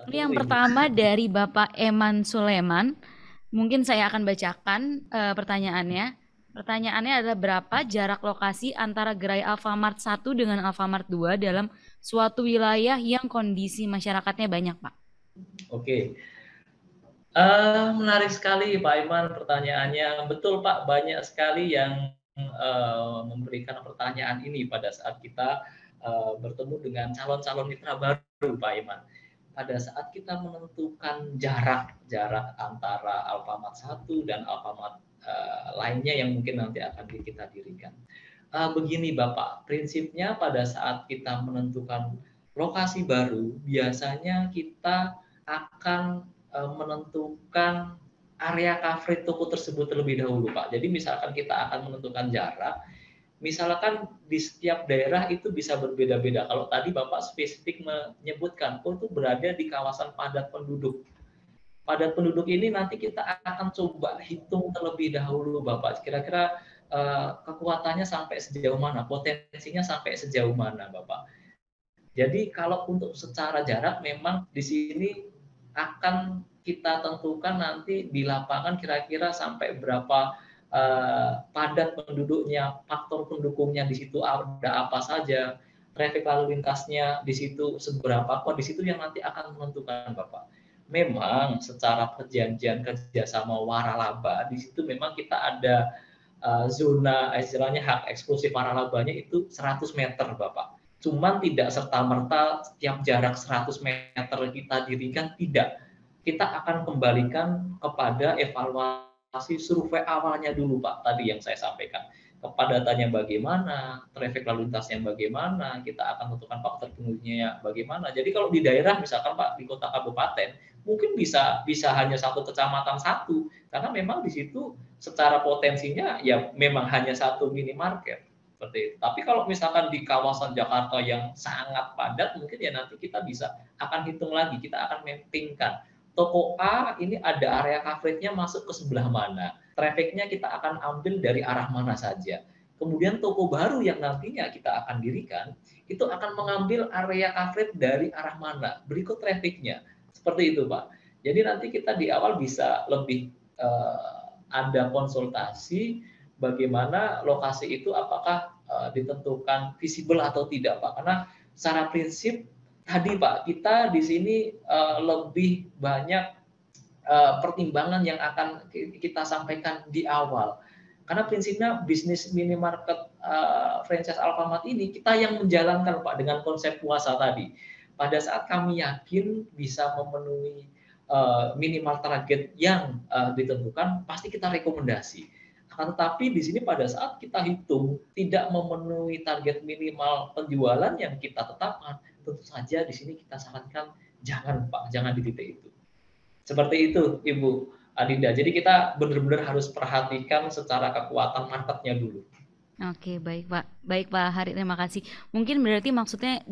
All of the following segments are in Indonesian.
Ini yang Betul, Ibu. pertama dari Bapak Eman Suleman. Mungkin saya akan bacakan pertanyaannya. Pertanyaannya adalah berapa jarak lokasi antara gerai Alfamart 1 dengan Alfamart 2 dalam suatu wilayah yang kondisi masyarakatnya banyak, Pak? Oke. Menarik sekali Pak Iman pertanyaannya. Betul Pak, banyak sekali yang memberikan pertanyaan ini pada saat kita bertemu dengan calon-calon mitra baru Pak Iman. Pada saat kita menentukan jarak antara Alfamart 1 dan Alfamart lainnya yang mungkin nanti akan kita dirikan. Begini Bapak, prinsipnya pada saat kita menentukan lokasi baru, biasanya kita akan menentukan area coverage toko tersebut terlebih dahulu Pak. Jadi misalkan kita akan menentukan jarak, misalkan di setiap daerah itu bisa berbeda-beda. Kalau tadi Bapak spesifik menyebutkan, oh itu berada di kawasan padat penduduk. Padat penduduk ini nanti kita akan coba hitung terlebih dahulu Bapak. Kira-kira kekuatannya sampai sejauh mana, potensinya sampai sejauh mana Bapak. Jadi kalau untuk secara jarak memang di sini akan kita tentukan nanti di lapangan kira-kira sampai berapa padat penduduknya, faktor pendukungnya di situ ada apa saja, traffic lalu lintasnya di situ seberapa, di situ yang nanti akan menentukan Bapak. Memang secara perjanjian kerjasama waralaba di situ memang kita ada zona istilahnya hak eksklusif waralabanya itu 100 meter Bapak. Cuman tidak serta-merta setiap jarak 100 meter kita dirikan, tidak. Kita akan kembalikan kepada evaluasi survei awalnya dulu Pak, tadi yang saya sampaikan. Kepadatannya bagaimana, traffic lalu lintasnya bagaimana, kita akan tentukan faktor penduduknya bagaimana. Jadi kalau di daerah misalkan Pak di kota kabupaten, mungkin bisa hanya satu kecamatan satu, karena memang di situ secara potensinya ya memang hanya satu minimarket seperti itu. Tapi kalau misalkan di kawasan Jakarta yang sangat padat, mungkin ya nanti kita bisa akan hitung lagi, kita akan mappingkan toko A ini ada area coverage-nya masuk ke sebelah mana, traffic-nya kita akan ambil dari arah mana saja. Kemudian toko baru yang nantinya kita akan dirikan, itu akan mengambil area coverage dari arah mana, berikut traffic-nya. Seperti itu Pak. Jadi nanti kita di awal bisa lebih ada konsultasi bagaimana lokasi itu apakah ditentukan visible atau tidak Pak. Karena secara prinsip tadi Pak, kita di sini lebih banyak pertimbangan yang akan kita sampaikan di awal. Karena prinsipnya bisnis minimarket franchise Alfamart ini kita yang menjalankan Pak dengan konsep puasa tadi. Pada saat kami yakin bisa memenuhi minimal target yang ditentukan, pasti kita rekomendasi. Akan tetapi di sini pada saat kita hitung tidak memenuhi target minimal penjualan yang kita tetapkan, tentu saja di sini kita sarankan jangan Pak, jangan di titik itu. Seperti itu Ibu Adinda. Jadi kita benar-benar harus perhatikan secara kekuatan marketnya dulu. Oke, baik Pak. Baik Pak Hari, terima kasih. Mungkin berarti maksudnya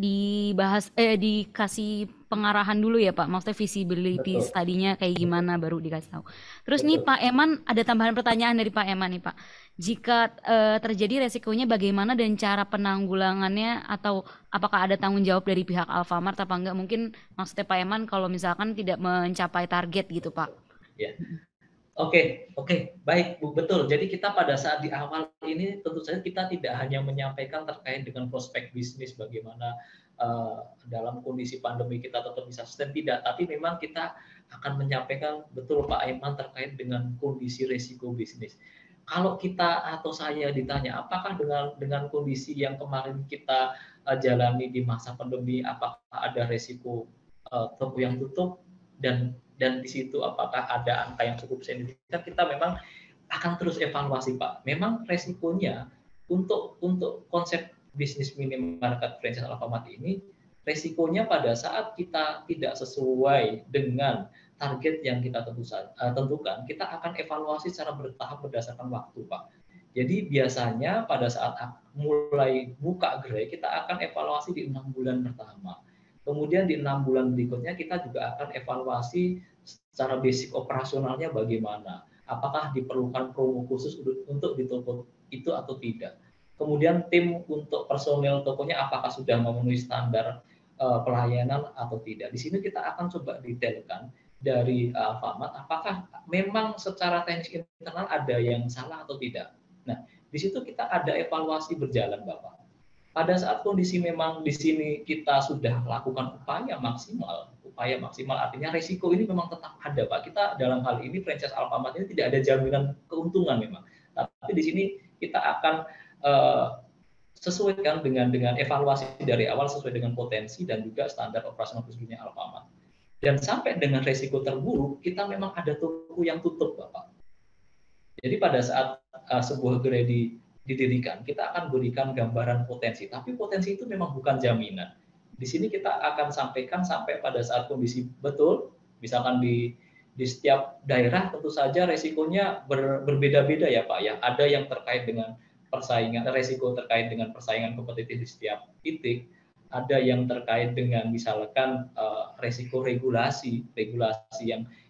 dikasih pengarahan dulu ya Pak. Maksudnya visibility Betul, study-nya kayak betul, gimana baru dikasih tahu. Terus nih betul. Pak Eman, ada tambahan pertanyaan dari Pak Eman nih Pak. Jika terjadi resikonya bagaimana dan cara penanggulangannya atau apakah ada tanggung jawab dari pihak Alfamart apa enggak? Mungkin maksudnya Pak Eman kalau misalkan tidak mencapai target gitu Pak. Ya. Oke, oke, baik Bu, betul. Jadi kita pada saat di awal ini tentu saja kita tidak hanya menyampaikan terkait dengan prospek bisnis bagaimana dalam kondisi pandemi kita tetap bisa sustain tidak, tapi memang kita akan menyampaikan betul Pak Aiman terkait dengan kondisi resiko bisnis. Kalau kita atau saya ditanya apakah dengan kondisi yang kemarin kita jalani di masa pandemi apakah ada resiko toko yang tutup dan di situ apakah ada angka yang cukup signifikan, kita memang akan terus evaluasi Pak. Memang resikonya untuk konsep bisnis minimarket franchise Alfamart ini, resikonya pada saat kita tidak sesuai dengan target yang kita tentukan, kita akan evaluasi secara bertahap berdasarkan waktu Pak. Jadi biasanya pada saat mulai buka gerai, kita akan evaluasi di 6 bulan pertama. Kemudian di 6 bulan berikutnya kita juga akan evaluasi secara basic operasionalnya bagaimana. Apakah diperlukan promo khusus untuk di toko itu atau tidak. Kemudian tim untuk personil tokonya apakah sudah memenuhi standar pelayanan atau tidak. Di sini kita akan coba detailkan dari Alfamart apakah memang secara teknis internal ada yang salah atau tidak. Nah, di situ kita ada evaluasi berjalan, Bapak. Pada saat kondisi memang di sini kita sudah lakukan upaya maksimal artinya resiko ini memang tetap ada, Pak. Kita dalam hal ini franchise Alfamart ini tidak ada jaminan keuntungan memang. Tapi di sini kita akan sesuaikan dengan evaluasi dari awal sesuai dengan potensi dan juga standar operasional prosedurnya Alfamart. Dan sampai dengan resiko terburuk, kita memang ada toko yang tutup, Bapak. Jadi pada saat sebuah gerai didirikan, kita akan berikan gambaran potensi. Tapi potensi itu memang bukan jaminan. Di sini kita akan sampaikan sampai pada saat kondisi betul, misalkan di setiap daerah tentu saja resikonya berbeda-beda ya Pak ya. Ada yang terkait dengan persaingan, resiko terkait dengan persaingan kompetitif di setiap titik. Ada yang terkait dengan misalkan resiko regulasi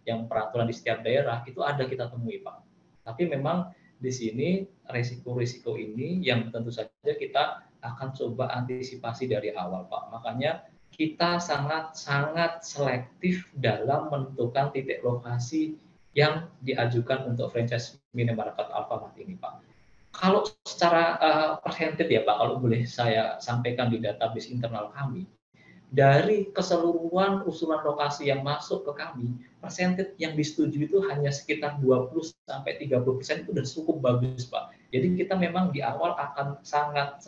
yang peraturan di setiap daerah itu ada kita temui Pak. Tapi memang di sini resiko-resiko ini yang tentu saja kita akan coba antisipasi dari awal Pak. Makanya kita sangat selektif dalam menentukan titik lokasi yang diajukan untuk franchise minimarket Alfamart ini Pak. Kalau secara persentif ya Pak, kalau boleh saya sampaikan di database internal kami, dari keseluruhan usulan lokasi yang masuk ke kami, persentif yang disetujui itu hanya sekitar 20-30% itu sudah cukup bagus Pak. Jadi kita memang di awal akan sangat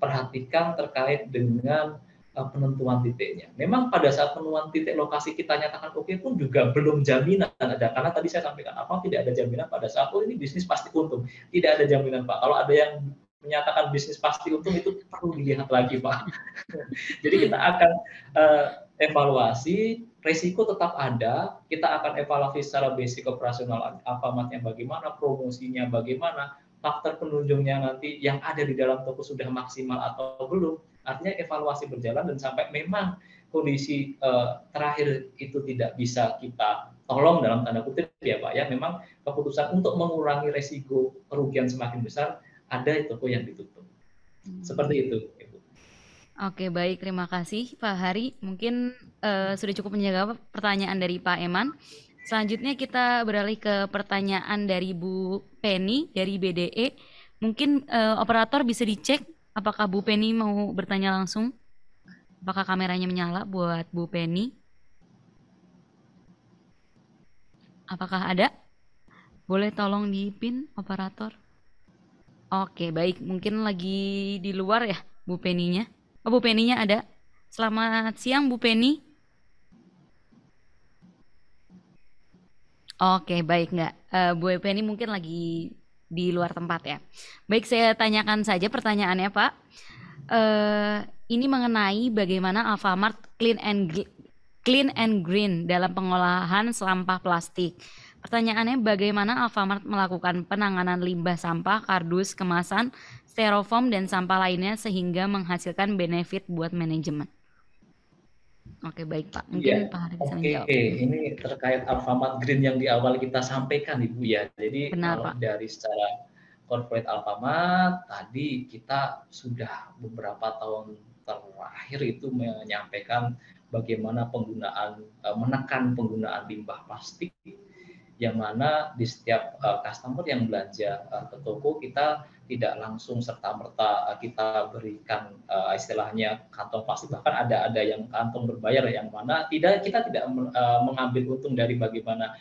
perhatikan terkait dengan penentuan titiknya. Memang pada saat penentuan titik lokasi kita nyatakan oke pun juga belum jaminan ada, karena tadi saya sampaikan apa tidak ada jaminan pada saat ini bisnis pasti untung. Tidak ada jaminan Pak. Kalau ada yang menyatakan bisnis pasti untung itu perlu dilihat lagi Pak. Jadi kita akan evaluasi, resiko tetap ada, kita akan evaluasi secara basic operasional Alfamart-nya bagaimana, promosinya bagaimana, faktor penunjungnya nanti yang ada di dalam toko sudah maksimal atau belum. Artinya evaluasi berjalan dan sampai memang kondisi terakhir itu tidak bisa kita tolong dalam tanda kutip ya Pak ya, memang keputusan untuk mengurangi resiko kerugian semakin besar ada toko yang ditutup. Seperti itu. Oke, baik. Terima kasih Pak Hari. Mungkin sudah cukup menjawab pertanyaan dari Pak Eman. Selanjutnya kita beralih ke pertanyaan dari Bu Penny dari BDE. Mungkin operator bisa dicek apakah Bu Penny mau bertanya langsung. Apakah kameranya menyala buat Bu Penny? Apakah ada? Boleh tolong di-pin operator? Oke, baik. Mungkin lagi di luar ya Bu Penny-nya. Oh, Bu Penny-nya ada. Selamat siang Bu Penny. Oke, baik nggak. Bu Penny mungkin lagi di luar tempat ya. Baik, saya tanyakan saja pertanyaannya Pak. Ini mengenai bagaimana Alfamart clean and green dalam pengolahan sampah plastik. Pertanyaannya, bagaimana Alfamart melakukan penanganan limbah sampah, kardus, kemasan, styrofoam, dan sampah lainnya sehingga menghasilkan benefit buat manajemen? Oke, baik Pak. Mungkin Pak Hari bisa menjawab. Oke, ini terkait Alfamart Green yang di awal kita sampaikan Ibu ya. Jadi Benar, kalau Pak. dari secara corporate Alfamart, tadi kita sudah beberapa tahun terakhir itu menyampaikan bagaimana menekan penggunaan limbah plastik, yang mana di setiap customer yang belanja ke toko kita tidak langsung serta-merta kita berikan istilahnya kantong plastik, bahkan ada yang kantong berbayar yang mana kita tidak mengambil untung dari bagaimana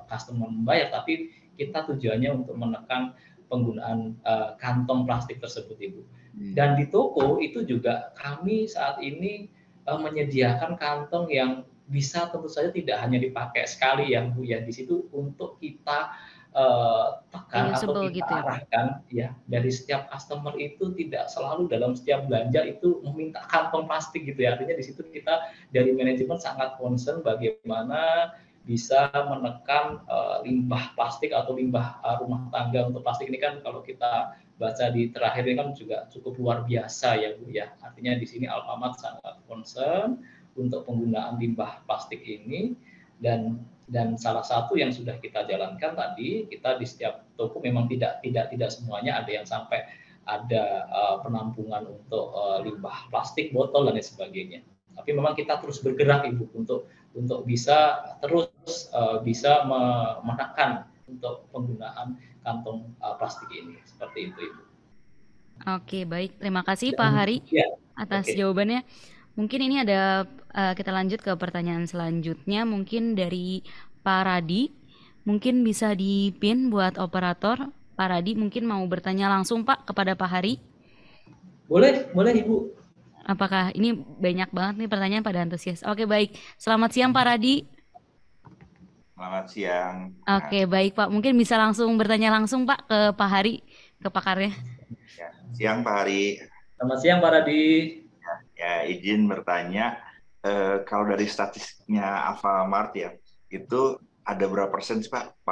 customer membayar, tapi kita tujuannya untuk menekan penggunaan kantong plastik tersebut Ibu. Dan di toko itu juga kami saat ini menyediakan kantong yang bisa tentu saja tidak hanya dipakai sekali ya Bu ya, di situ untuk kita tekan atau kita gitu arahkan ya, dari setiap customer itu tidak selalu dalam setiap belanja itu meminta kantong plastik gitu ya. Artinya di situ kita dari manajemen sangat concern bagaimana bisa menekan limbah plastik atau limbah rumah tangga untuk plastik ini kan kalau kita baca di terakhir ini kan juga cukup luar biasa ya Bu ya. Artinya di sini Alfamart sangat concern untuk penggunaan limbah plastik ini, dan salah satu yang sudah kita jalankan tadi, kita di setiap toko memang tidak semuanya ada yang sampai ada penampungan untuk limbah plastik, botol dan lain sebagainya. Tapi memang kita terus bergerak Ibu untuk bisa terus bisa menekan untuk penggunaan kantong plastik ini. Seperti itu Ibu. Oke, baik. Terima kasih Pak Dan, Hari ya, atas oke. jawabannya. Mungkin ini ada kita lanjut ke pertanyaan selanjutnya mungkin dari Pak Radi. Mungkin bisa dipin buat operator. Pak Radi mungkin mau bertanya langsung Pak kepada Pak Hari. Boleh Ibu. Apakah ini banyak banget nih pertanyaan pada antusias. Oke, baik. Selamat siang Pak Radi. Selamat siang. Oke, baik Pak. Mungkin bisa langsung bertanya langsung Pak ke Pak Hari, ke pakarnya. Ya, siang Pak Hari. Selamat siang Pak Radi. Ya, izin bertanya, kalau dari statistiknya Alfamart ya, itu ada berapa persen sih Pak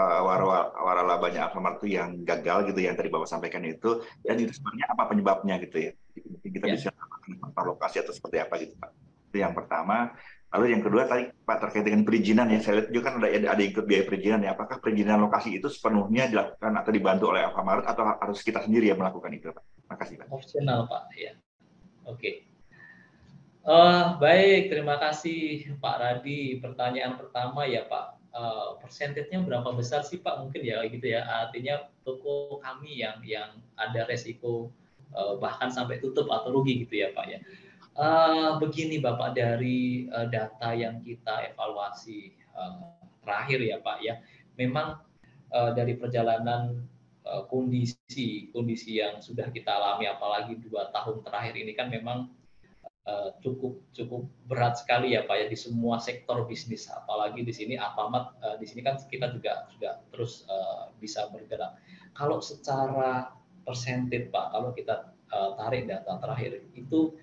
waralabanya Alfamart itu yang gagal gitu yang tadi Bapak sampaikan itu, dan itu sebenarnya apa penyebabnya gitu ya? Kita bisa menentukan lokasi atau seperti apa gitu Pak. Itu yang pertama. Lalu yang kedua tadi Pak terkait dengan perizinan ya, saya lihat juga kan ada ikut biaya perizinan ya. Apakah perizinan lokasi itu sepenuhnya dilakukan atau dibantu oleh Alfamart atau harus kita sendiri yang melakukan itu Pak? Makasih Pak. Opsional Pak, ya. Oke. Baik, terima kasih Pak Radi. Pertanyaan pertama ya Pak, persentasenya berapa besar sih Pak? Mungkin ya gitu ya. Artinya toko kami yang ada resiko bahkan sampai tutup atau rugi gitu ya Pak ya. Begini Bapak, dari data yang kita evaluasi terakhir ya Pak ya, memang dari perjalanan kondisi yang sudah kita alami, apalagi 2 tahun terakhir ini kan memang cukup berat sekali ya Pak ya di semua sektor bisnis, apalagi di sini Alfamart di sini kan kita juga terus bisa bergerak. Kalau secara persentif Pak, kalau kita tarik data terakhir itu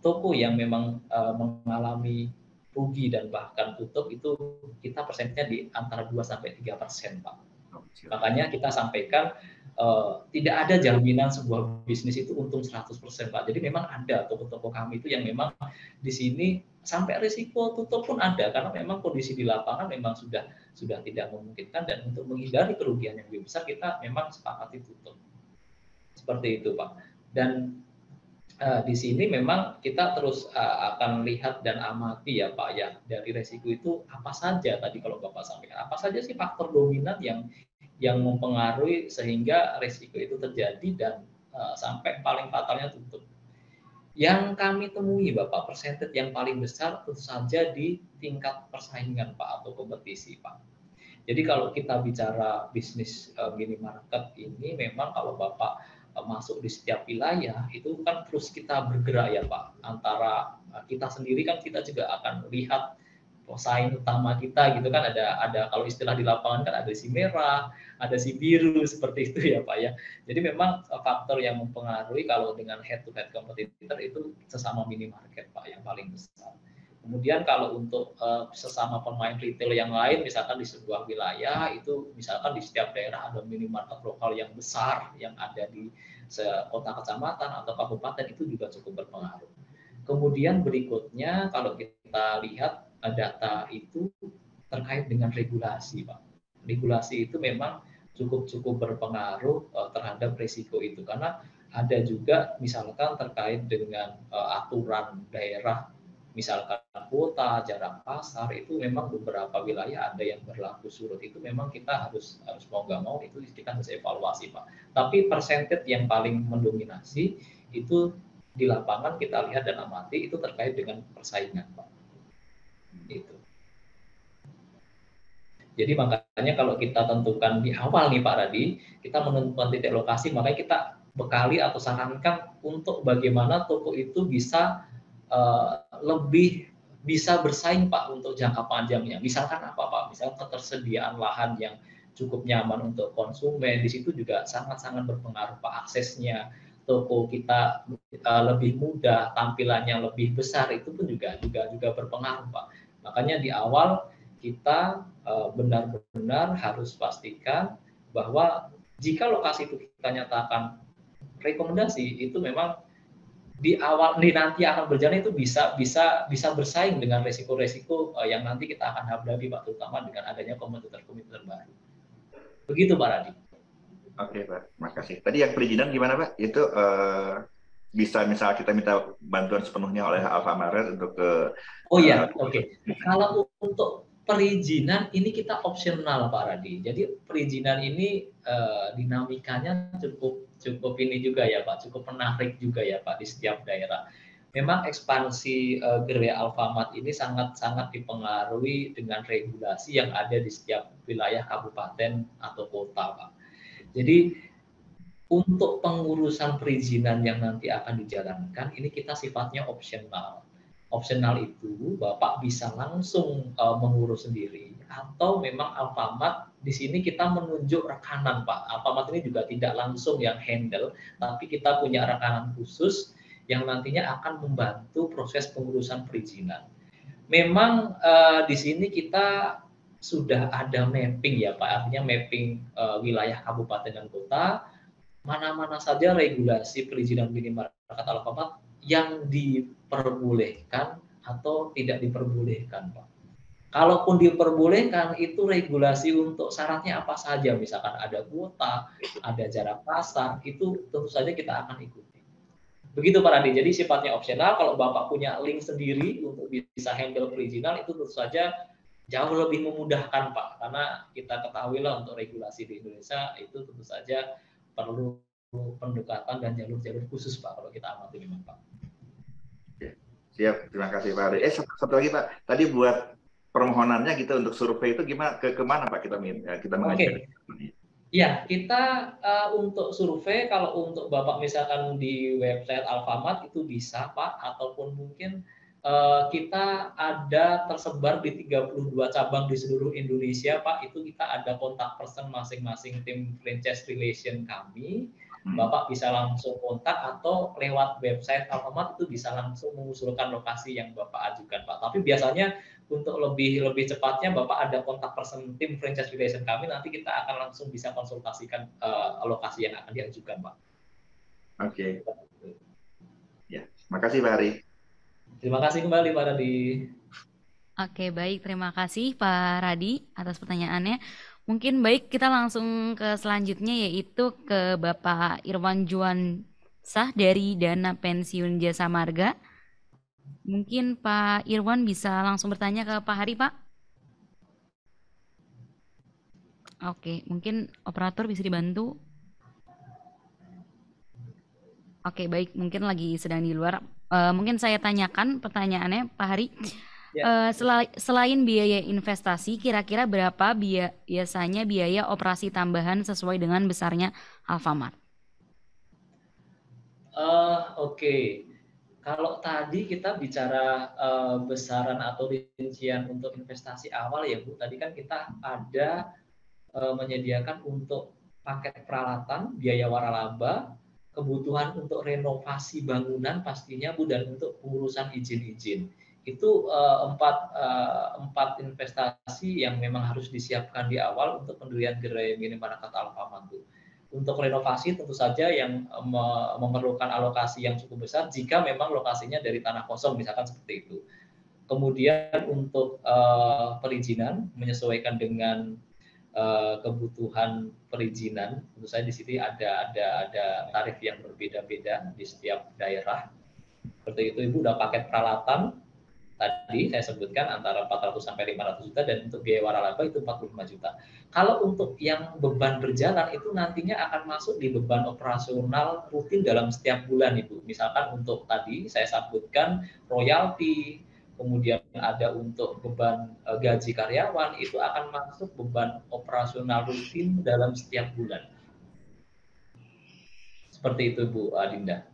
toko yang memang mengalami rugi dan bahkan tutup itu kita persennya di antara 2-3% Pak. Makanya kita sampaikan tidak ada jaminan sebuah bisnis itu untung 100% Pak. Jadi memang ada toko-toko kami itu yang memang di sini sampai risiko tutup pun ada, karena memang kondisi di lapangan memang sudah tidak memungkinkan, dan untuk menghindari kerugian yang lebih besar kita memang sepakati tutup. Seperti itu Pak. Dan di sini memang kita terus akan lihat dan amati ya Pak ya, dari resiko itu apa saja tadi kalau Bapak sampaikan, apa saja sih faktor dominan yang mempengaruhi sehingga resiko itu terjadi dan sampai paling fatalnya tutup. Yang kami temui Bapak, persentage yang paling besar tentu saja di tingkat persaingan Pak atau kompetisi Pak. Jadi kalau kita bicara bisnis minimarket ini, memang kalau Bapak masuk di setiap wilayah itu kan terus kita bergerak ya Pak, antara kita sendiri kan kita juga akan lihat pesaing utama kita gitu kan, ada kalau istilah di lapangan kan ada si merah, ada si biru, seperti itu ya Pak ya. Jadi memang faktor yang mempengaruhi kalau dengan head to head competitor itu sesama minimarket Pak yang paling besar. Kemudian kalau untuk sesama pemain retail yang lain, misalkan di sebuah wilayah itu, misalkan di setiap daerah ada minimarket lokal yang besar yang ada di kota kecamatan atau kabupaten, itu juga cukup berpengaruh. Kemudian berikutnya kalau kita lihat data itu terkait dengan regulasi Pak. Regulasi itu memang cukup berpengaruh terhadap risiko itu, karena ada juga misalkan terkait dengan aturan daerah, misalkan kuota, jarak pasar, itu memang beberapa wilayah ada yang berlaku surut, itu memang kita harus mau nggak mau itu kita harus evaluasi Pak. Tapi persentage yang paling mendominasi itu di lapangan kita lihat dan amati itu terkait dengan persaingan Pak. Itu. Jadi makanya kalau kita tentukan di awal nih Pak Radi, kita menentukan titik lokasi, makanya kita bekali atau sarankan untuk bagaimana toko itu bisa lebih bisa bersaing Pak untuk jangka panjangnya. Misalkan apa Pak? Misalkan ketersediaan lahan yang cukup nyaman untuk konsumen, di situ juga sangat-sangat berpengaruh Pak. Aksesnya toko kita lebih mudah, tampilannya lebih besar, itu pun juga berpengaruh Pak. Makanya di awal kita benar-benar harus pastikan bahwa jika lokasi itu kita nyatakan rekomendasi, itu memang di awal nanti akan berjalan itu bisa bersaing dengan resiko-resiko yang nanti kita akan hadapi Pak, terutama dengan adanya kompetitor baru. Begitu Pak Radi. Oke Pak, terima kasih. Tadi yang perizinan gimana Pak? Itu bisa misal kita minta bantuan sepenuhnya oleh Alfamart untuk ke Oh eh, iya, oke. Kalau untuk perizinan ini kita opsional Pak Radi. Jadi perizinan ini dinamikanya cukup cukup ini juga ya Pak, cukup menarik juga ya Pak di setiap daerah. Memang ekspansi gerai Alfamart ini sangat-sangat dipengaruhi dengan regulasi yang ada di setiap wilayah kabupaten atau kota Pak. Jadi untuk pengurusan perizinan yang nanti akan dijalankan, ini kita sifatnya opsional. Opsional itu Bapak bisa langsung mengurus sendiri, atau memang Alfamart di sini kita menunjuk rekanan Pak. Alfamart ini juga tidak langsung yang handle, tapi kita punya rekanan khusus yang nantinya akan membantu proses pengurusan perizinan. Memang di sini kita sudah ada mapping ya Pak, artinya mapping wilayah kabupaten dan kota, mana-mana saja regulasi perizinan minimarket Alfamart yang diperbolehkan atau tidak diperbolehkan, Pak. Kalaupun diperbolehkan, itu regulasi untuk syaratnya apa saja, misalkan ada kuota, ada jarak pasar, itu tentu saja kita akan ikuti. Begitu Pak Radi, jadi sifatnya opsional. Kalau Bapak punya link sendiri untuk bisa handle perizinan, itu tentu saja jauh lebih memudahkan Pak, karena kita ketahui lah untuk regulasi di Indonesia itu tentu saja perlu pendekatan dan jalur-jalur khusus Pak kalau kita amati memang Pak. Siap, terima kasih Pak Ari. Satu lagi Pak, tadi buat permohonannya gitu untuk survei itu gimana ke mana Pak kita mengajukan? Ya, kita untuk survei kalau untuk Bapak misalkan di website Alfamart itu bisa Pak, ataupun mungkin kita ada tersebar di 32 cabang di seluruh Indonesia Pak, itu kita ada kontak person masing-masing tim franchise relation kami. Bapak bisa langsung kontak atau lewat website Alfamart itu bisa langsung mengusulkan lokasi yang Bapak ajukan Pak. Tapi biasanya untuk lebih cepatnya Bapak ada kontak person tim franchise relation kami, nanti kita akan langsung bisa konsultasikan lokasi yang akan diajukan Pak. Oke. Ya, makasih Pak Ari. Terima kasih kembali Pak Radi. Oke, baik. Terima kasih Pak Radi atas pertanyaannya. Mungkin baik kita langsung ke selanjutnya, yaitu ke Bapak Irwan Juansah dari Dana Pensiun Jasa Marga. Mungkin Pak Irwan bisa langsung bertanya ke Pak Hari, Pak. Oke, mungkin operator bisa dibantu. Oke, baik. Mungkin lagi sedang di luar. Mungkin saya tanyakan pertanyaannya, Pak Hari. Selain biaya investasi, kira-kira berapa biasanya biaya operasi tambahan sesuai dengan besarnya Alfamart? Oke. Kalau tadi kita bicara besaran atau rincian untuk investasi awal ya Bu, tadi kan kita ada menyediakan untuk paket peralatan, biaya waralaba, kebutuhan untuk renovasi bangunan pastinya Bu, dan untuk pengurusan izin-izin. Itu empat investasi yang memang harus disiapkan di awal untuk pendirian gerai minimarket Alfamart Bu. Untuk renovasi tentu saja yang memerlukan alokasi yang cukup besar jika memang lokasinya dari tanah kosong misalkan seperti itu. Kemudian untuk perizinan menyesuaikan dengan kebutuhan perizinan, tentu saja di sini ada tarif yang berbeda-beda di setiap daerah. Seperti itu Ibu, udah paket peralatan tadi saya sebutkan antara 400 sampai 500 juta, dan untuk biaya waralaba itu 45 juta. Kalau untuk yang beban berjalan itu nantinya akan masuk di beban operasional rutin dalam setiap bulan Ibu. Misalkan untuk tadi saya sebutkan royalti, kemudian ada untuk beban gaji karyawan, itu akan masuk beban operasional rutin dalam setiap bulan. Seperti itu Bu Dinda.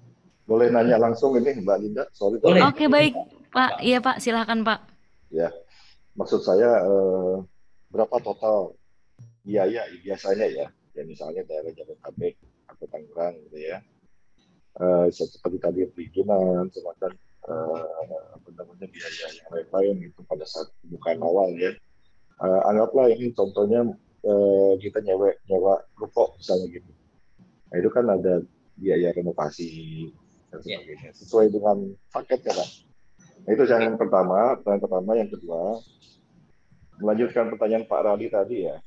Boleh nanya langsung ini Mbak Dinda? Sorry. Boleh. Oke, baik Pak. Iya Pak, silakan Pak. Ya, maksud saya berapa total biaya biasanya ya misalnya daerah Jabodetabek atau Tangerang gitu ya. Seperti tadi perizinan, semacam biaya yang lain itu pada saat pembukaan awal ya. Anggaplah ini contohnya kita nyewa ruko misalnya gitu. Nah itu kan ada biaya renovasi dan sebagainya sesuai dengan paketnya kan. Nah, itu yang pertama. Yang kedua, melanjutkan pertanyaan Pak Radi tadi ya.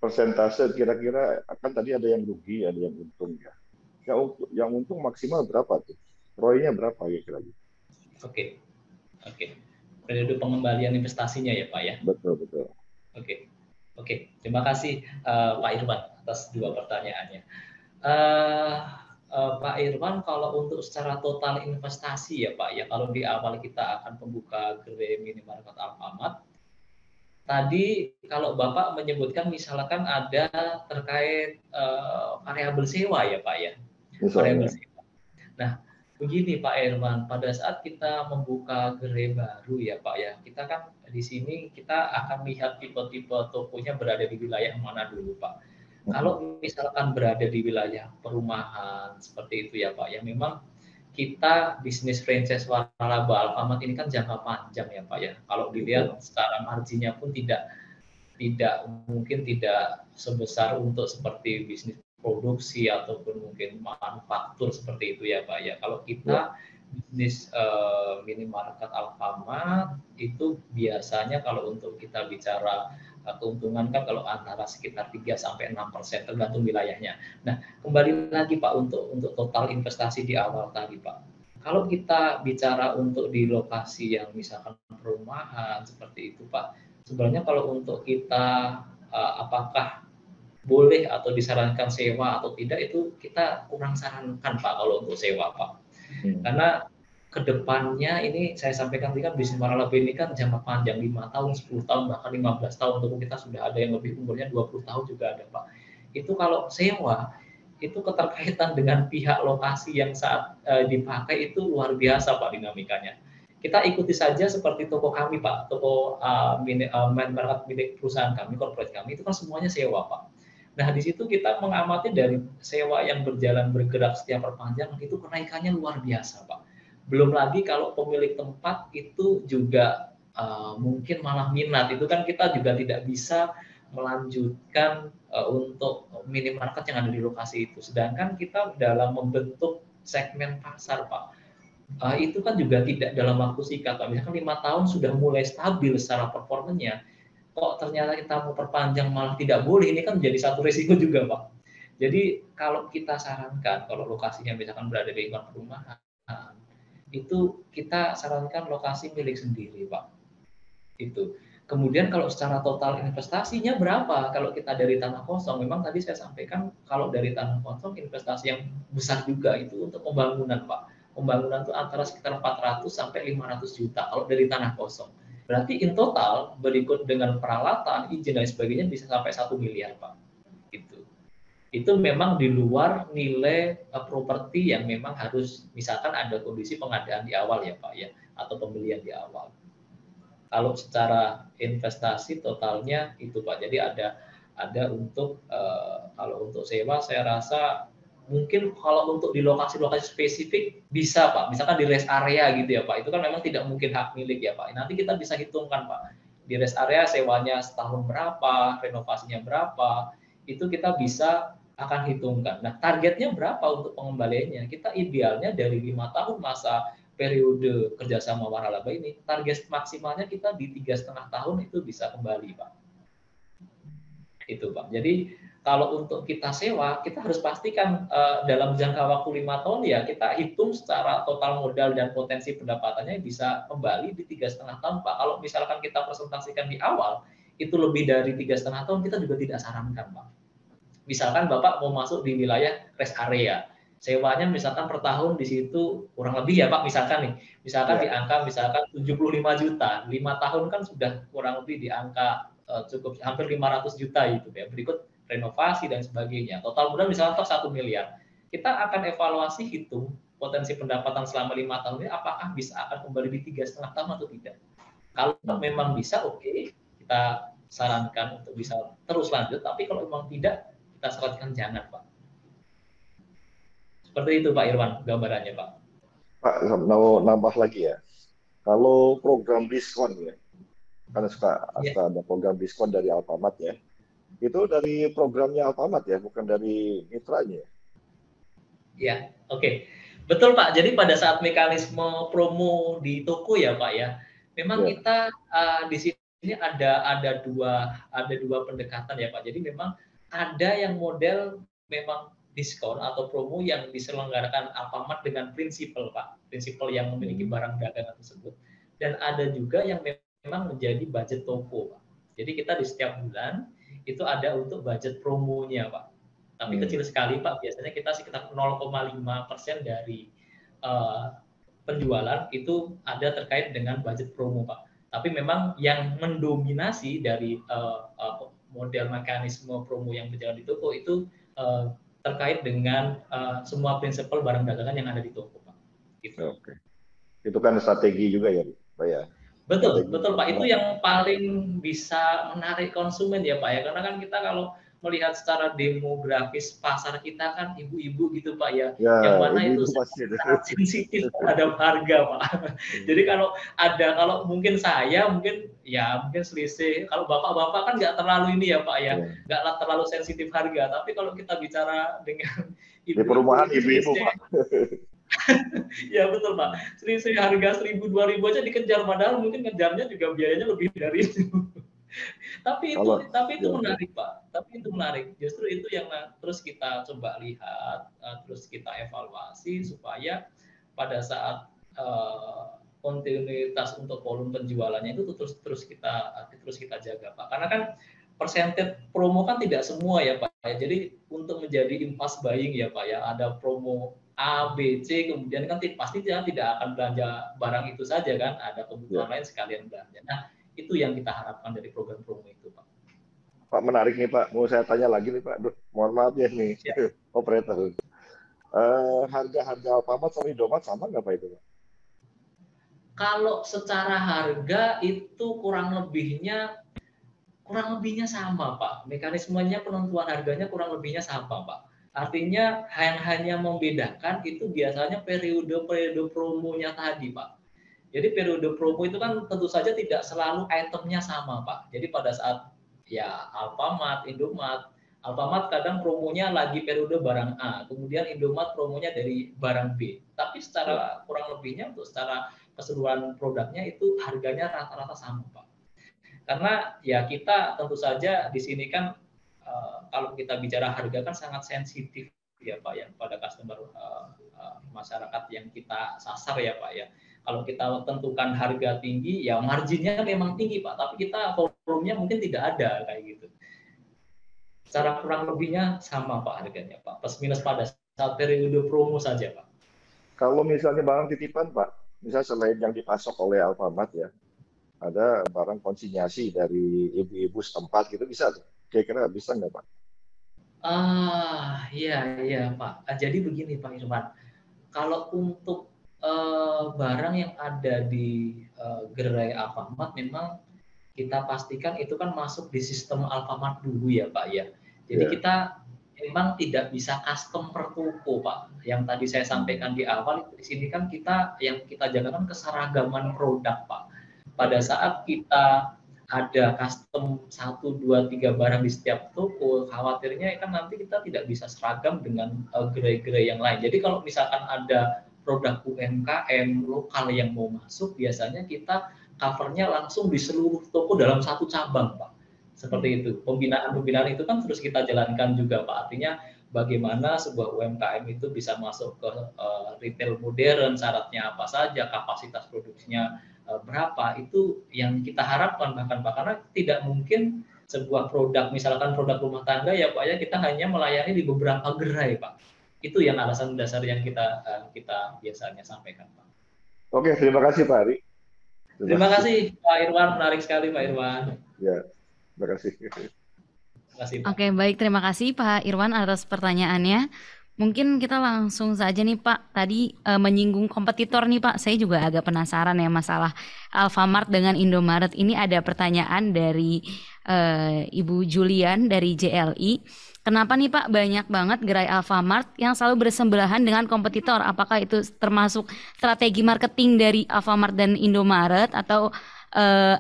persentase kira-kira akan tadi ada yang rugi, ada yang untung ya. Yang untung maksimal berapa tuh? ROI-nya berapa kira-kira? Oke, oke. Periode pengembalian investasinya ya Pak ya. Betul, betul. Oke, oke. Terima kasih Pak Irwan atas dua pertanyaannya. Pak Irwan, kalau untuk secara total investasi ya Pak ya, kalau di awal kita akan membuka gerai minimarket Alfamart, tadi kalau Bapak menyebutkan misalkan ada terkait variabel sewa ya Pak ya, variabel Misalnya. sewa. Nah, begini Pak Irwan, pada saat kita membuka gerai baru ya Pak ya, kita kan di sini kita akan lihat tipe-tipe tokonya berada di wilayah mana dulu Pak. Kalau misalkan berada di wilayah perumahan seperti itu ya Pak, ya memang kita bisnis franchise waralaba Alfamart ini kan jangka panjang ya Pak ya. Kalau dilihat secara marginnya pun tidak mungkin tidak sebesar untuk seperti bisnis produksi ataupun mungkin manufaktur seperti itu ya Pak ya. Kalau kita bisnis minimarket Alfamart itu biasanya kalau untuk kita bicara keuntungan kan kalau antara sekitar 3-6% tergantung wilayahnya. Nah, kembali lagi Pak untuk total investasi di awal tadi Pak. Kalau kita bicara untuk di lokasi yang misalkan perumahan seperti itu Pak, sebenarnya kalau untuk kita apakah boleh atau disarankan sewa atau tidak itu kita kurang sarankan Pak kalau untuk sewa Pak. Karena kedepannya ini saya sampaikan tadi kan bisnis waralaba ini kan jangka panjang 5 tahun, 10 tahun, bahkan 15 tahun, untuk kita sudah ada yang lebih umurnya 20 tahun juga ada Pak. Itu kalau sewa, itu keterkaitan dengan pihak lokasi yang saat dipakai itu luar biasa Pak dinamikanya. Kita ikuti saja seperti toko kami Pak, toko minimarket milik perusahaan kami, corporate kami, itu kan semuanya sewa Pak. Nah, di situ kita mengamati dari sewa yang bergerak setiap perpanjangan itu kenaikannya luar biasa, Pak. Belum lagi kalau pemilik tempat itu juga mungkin malah minat, itu kan kita juga tidak bisa melanjutkan untuk minimarket yang ada di lokasi itu. Sedangkan kita dalam membentuk segmen pasar, Pak, itu kan juga tidak dalam waktu singkat, Pak. Misalkan 5 tahun sudah mulai stabil secara performanya, kok ternyata kita mau perpanjang malah tidak boleh, ini kan menjadi satu risiko juga Pak. Jadi kalau kita sarankan, kalau lokasinya misalkan berada di lingkungan perumahan, itu kita sarankan lokasi milik sendiri Pak. Itu. Kemudian kalau secara total investasinya berapa? Kalau kita dari tanah kosong, memang tadi saya sampaikan kalau dari tanah kosong investasi yang besar juga itu untuk pembangunan Pak. Pembangunan itu antara sekitar 400 sampai 500 juta kalau dari tanah kosong. Berarti in total berikut dengan peralatan, izin dan sebagainya bisa sampai 1 miliar Pak. Itu memang di luar nilai properti yang memang harus misalkan ada kondisi pengadaan di awal ya Pak ya, atau pembelian di awal. Kalau secara investasi totalnya itu Pak. Jadi ada untuk kalau untuk sewa saya rasa mungkin kalau untuk di lokasi-lokasi spesifik bisa Pak, misalkan di rest area gitu ya Pak, itu kan memang tidak mungkin hak milik ya Pak. Nanti kita bisa hitungkan Pak, di rest area sewanya setahun berapa, renovasinya berapa, itu kita bisa akan hitungkan. Nah, targetnya berapa untuk pengembaliannya? Kita idealnya dari 5 tahun masa periode kerjasama waralaba ini, target maksimalnya kita di 3,5 tahun itu bisa kembali Pak. Itu Pak. Jadi kalau untuk kita sewa, kita harus pastikan dalam jangka waktu 5 tahun ya kita hitung secara total modal dan potensi pendapatannya bisa kembali di 3,5 tahun Pak. Kalau misalkan kita presentasikan di awal itu lebih dari 3,5 tahun, kita juga tidak sarankan Pak. Misalkan Bapak mau masuk di wilayah rest area, sewanya misalkan per tahun di situ kurang lebih ya Pak, misalkan nih, misalkan di angka misalkan 75 juta, 5 tahun kan sudah kurang lebih di angka cukup hampir 500 juta itu ya. Berikut renovasi dan sebagainya. Total modal misalnya 1 miliar. Kita akan evaluasi hitung potensi pendapatan selama 5 tahun ini apakah bisa akan kembali di 3,5 tahun atau tidak. Kalau memang bisa oke, kita sarankan untuk bisa terus lanjut, tapi kalau memang tidak, kita sarankan jangan Pak. Seperti itu Pak Irwan gambarannya Pak. Pak, mau nambah lagi ya. Kalau program diskon ya, karena suka ada program diskon dari Alfamart ya. Itu dari programnya Alfamart ya, bukan dari mitranya. Ya, oke. Betul Pak. Jadi pada saat mekanisme promo di toko ya Pak ya, memang kita di sini sini ada dua pendekatan ya Pak. Jadi memang ada yang model memang diskon atau promo yang diselenggarakan Alfamart dengan prinsipal Pak, prinsipal yang memiliki barang dagangan tersebut. Dan ada juga yang memang menjadi budget toko Pak. Jadi kita di setiap bulan itu ada untuk budget promonya Pak. Tapi kecil sekali Pak, biasanya kita sekitar 0,5% dari penjualan itu ada terkait dengan budget promo Pak. Tapi memang yang mendominasi dari model mekanisme promo yang berjalan di toko itu terkait dengan semua prinsipal barang dagangan yang ada di toko Pak. Gitu. Oke. Itu kan strategi juga ya Pak ya? Betul Pak. Itu yang paling bisa menarik konsumen ya Pak ya. Karena kan kita kalau melihat secara demografis pasar kita kan ibu-ibu gitu Pak ya, yang mana itu sangat sensitif terhadap harga Pak. Jadi kalau mungkin saya mungkin selisih, kalau bapak-bapak kan nggak terlalu ini ya Pak ya, nggak terlalu sensitif harga. Tapi kalau kita bicara dengan ibu-ibu, di perumahan ibu-ibu Pak. Ya betul Pak, selisih harga 1.000-2.000 aja dikejar, padahal mungkin ngejarnya juga biayanya lebih dari itu. Tapi itu menarik Pak, tapi itu menarik. Justru itu yang terus kita coba lihat, terus kita evaluasi supaya pada saat kontinuitas untuk volume penjualannya itu terus kita jaga Pak. Karena kan persentage promo kan tidak semua ya Pak. Jadi untuk menjadi impulse buying ya Pak ya, ada promo A, B, C, kemudian kan pasti tidak akan belanja barang itu saja kan, ada kebutuhan lain sekalian belanja. Nah, itu yang kita harapkan dari program promo itu Pak. Pak, menarik nih Pak, mau saya tanya lagi nih Pak. Mohon maaf ya nih, operator. Harga-harga Alfamart sama Indomaret sama nggak Pak itu Pak? Kalau secara harga itu kurang lebihnya sama Pak. Mekanismenya penentuan harganya kurang lebihnya sama Pak. Artinya yang hanya membedakan itu biasanya periode promonya tadi Pak. Jadi periode promo itu kan tentu saja tidak selalu itemnya sama Pak. Jadi pada saat ya Alfamart, Indomaret, Alfamart kadang promonya lagi periode barang A, kemudian Indomaret promonya dari barang B. Tapi secara kurang lebihnya untuk secara keseluruhan produknya itu harganya rata-rata sama Pak. Karena ya kita tentu saja di sini kan kalau kita bicara harga kan sangat sensitif ya Pak ya pada customer masyarakat yang kita sasar ya Pak ya. Kalau kita tentukan harga tinggi, ya marginnya memang tinggi Pak, tapi kita volumenya mungkin tidak ada kayak gitu. Secara kurang lebihnya sama Pak harganya Pak, plus minus pada saat periode promo saja Pak. Kalau misalnya barang titipan Pak, misalnya selain yang dipasok oleh Alfamart ya, ada barang konsinyasi dari ibu-ibu setempat gitu bisa tuh? Kira-kira bisa nggak Pak? Iya Pak. Jadi begini Pak Irwan, kalau untuk barang yang ada di gerai Alfamart memang kita pastikan itu kan masuk di sistem Alfamart dulu ya Pak ya. Jadi kita memang tidak bisa custom per toko Pak. Yang tadi saya sampaikan di awal di sini kan yang kita jaga kan keseragaman produk Pak. Pada saat kita ada custom 1, 2, 3 barang di setiap toko, khawatirnya kan nanti kita tidak bisa seragam dengan gerai-gerai yang lain. Jadi kalau misalkan ada produk UMKM lokal yang mau masuk, biasanya kita covernya langsung di seluruh toko dalam satu cabang, Pak. Seperti itu. Pembinaan itu kan terus kita jalankan juga, Pak. Artinya bagaimana sebuah UMKM itu bisa masuk ke retail modern, syaratnya apa saja, kapasitas produksinya berapa, itu yang kita harapkan bahkan Pak. Karena tidak mungkin sebuah produk, misalkan produk rumah tangga ya Pak ya, kita hanya melayani di beberapa gerai, Pak. Itu yang alasan dasar yang kita biasanya sampaikan, Pak. Oke, terima kasih Pak Ari. Terima kasih Pak Irwan, menarik sekali Pak Irwan. Ya, terima kasih. Terima kasih Pak. Oke, baik, terima kasih Pak Irwan atas pertanyaannya. Mungkin kita langsung saja nih Pak, tadi menyinggung kompetitor nih Pak, saya juga agak penasaran ya masalah Alfamart dengan Indomaret. Ini ada pertanyaan dari Ibu Julian dari JLI. Kenapa nih Pak banyak banget gerai Alfamart yang selalu bersebelahan dengan kompetitor? Apakah itu termasuk strategi marketing dari Alfamart dan Indomaret atau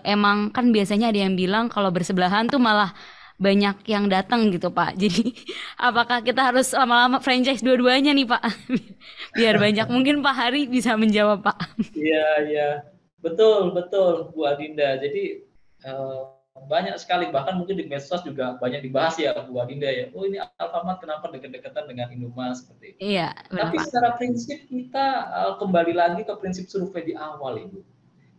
emang kan biasanya ada yang bilang kalau bersebelahan tuh malah banyak yang datang gitu Pak. Jadi apakah kita harus lama-lama franchise dua-duanya nih Pak? Biar banyak, mungkin Pak Hari bisa menjawab Pak. Iya, betul Bu Adinda. Jadi eh, banyak sekali, bahkan mungkin di medsos juga banyak dibahas ya Bu Adinda ya. Oh ini Alfamart kenapa deket-deketan dengan Indomaret seperti itu. Iya, benar Tapi Pak. secara prinsip kita kembali lagi ke prinsip survei di awal Ibu.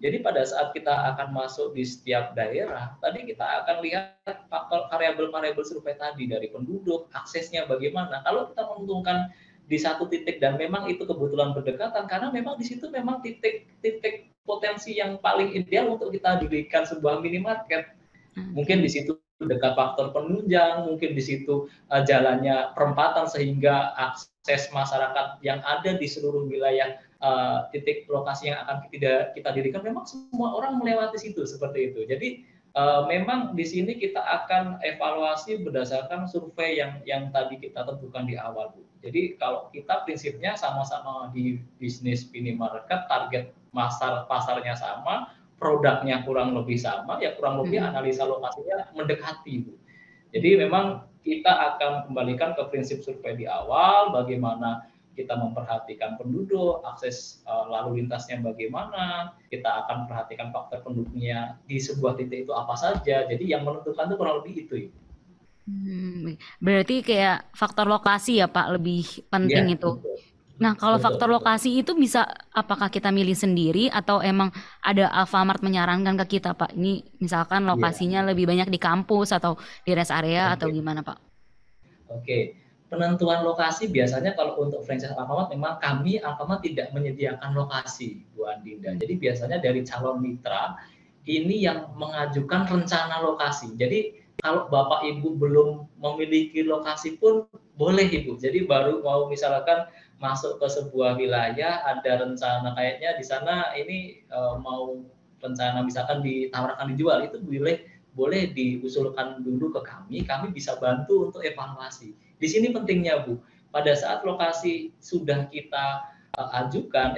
Jadi pada saat kita akan masuk di setiap daerah, tadi kita akan lihat faktor variabel-variabel survei tadi dari penduduk, aksesnya bagaimana. Kalau kita menentukan di satu titik dan memang itu kebetulan berdekatan, karena memang di situ memang titik-titik potensi yang paling ideal untuk kita dirikan sebuah minimarket. Mungkin di situ dekat faktor penunjang, mungkin di situ jalannya perempatan sehingga akses masyarakat yang ada di seluruh wilayah titik lokasi yang akan kita dirikan memang semua orang melewati situ seperti itu. Jadi memang di sini kita akan evaluasi berdasarkan survei yang tadi kita tentukan di awal, Bu. Jadi kalau kita prinsipnya sama-sama di bisnis minimarket, target pasarnya sama, produknya kurang lebih sama, ya kurang lebih analisa lokasinya mendekati, Bu. Jadi memang kita akan kembalikan ke prinsip survei di awal, bagaimana kita memperhatikan penduduk, akses lalu lintasnya bagaimana, kita akan perhatikan faktor penduduknya di sebuah titik itu apa saja. Jadi yang menentukan itu kurang lebih itu. Berarti kayak faktor lokasi ya Pak lebih penting Ya, itu. betul. Nah, kalau Betul, faktor betul. lokasi itu bisa apakah kita milih sendiri atau emang ada Alfamart menyarankan ke kita, Pak? Ini misalkan lokasinya lebih banyak di kampus atau di rest area atau Oke. gimana, Pak? Oke. Penentuan lokasi biasanya kalau untuk franchise Alfamart memang kami Alfamart tidak menyediakan lokasi, Bu Andinda. Jadi biasanya dari calon mitra ini yang mengajukan rencana lokasi. Jadi kalau Bapak Ibu belum memiliki lokasi pun boleh Ibu. Jadi baru mau misalkan masuk ke sebuah wilayah ada rencana kayaknya di sana ini mau rencana misalkan ditawarkan dijual, itu boleh diusulkan dulu ke kami bisa bantu untuk evaluasi. Di sini pentingnya Bu, pada saat lokasi sudah kita